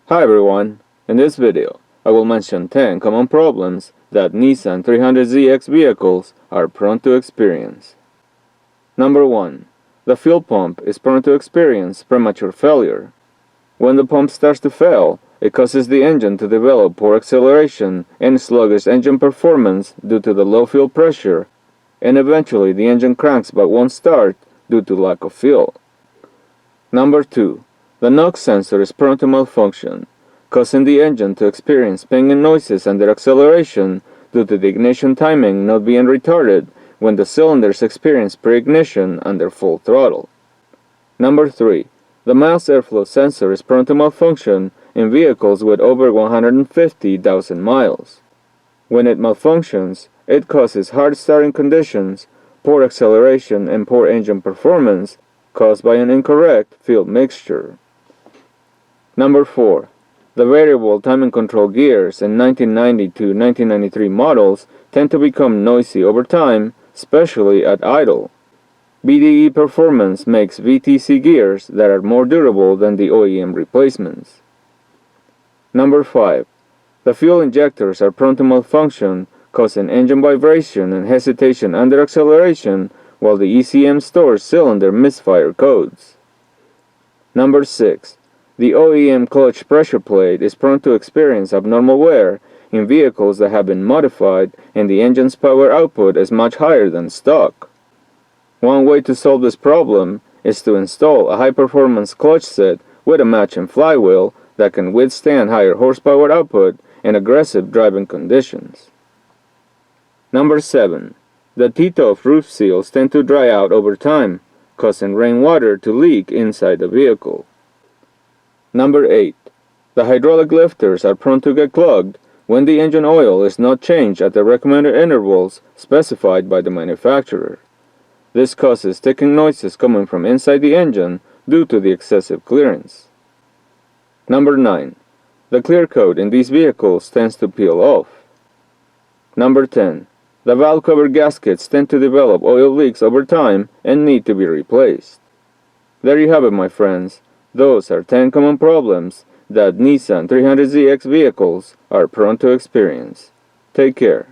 Hi everyone, in this video I will mention 10 common problems that Nissan 300ZX vehicles are prone to experience. Number 1. The fuel pump is prone to experience premature failure. When the pump starts to fail, it causes the engine to develop poor acceleration and sluggish engine performance due to the low fuel pressure, and eventually the engine cranks but won't start due to lack of fuel. Number 2. The NOx sensor is prone to malfunction, causing the engine to experience pinging noises under acceleration due to the ignition timing not being retarded when the cylinders experience pre-ignition under full throttle. Number 3. The miles airflow sensor is prone to malfunction in vehicles with over 150,000 miles. When it malfunctions, it causes hard starting conditions, poor acceleration, and poor engine performance caused by an incorrect fuel mixture. Number 4. The variable timing control gears in 1990 to 1993 models tend to become noisy over time, especially at idle. BDE performance makes VTC gears that are more durable than the OEM replacements. Number 5. The fuel injectors are prone to malfunction, causing engine vibration and hesitation under acceleration while the ECM stores cylinder misfire codes. Number 6. The OEM clutch pressure plate is prone to experience abnormal wear in vehicles that have been modified and the engine's power output is much higher than stock. One way to solve this problem is to install a high-performance clutch set with a matching flywheel that can withstand higher horsepower output in aggressive driving conditions. Number 7. The T-top roof seals tend to dry out over time, causing rainwater to leak inside the vehicle. Number 8. The hydraulic lifters are prone to get clogged when the engine oil is not changed at the recommended intervals specified by the manufacturer. This causes ticking noises coming from inside the engine due to the excessive clearance. Number 9. The clear coat in these vehicles tends to peel off. Number 10. The valve cover gaskets tend to develop oil leaks over time and need to be replaced. There you have it, my friends. Those are 10 common problems that Nissan 300ZX vehicles are prone to experience. Take care.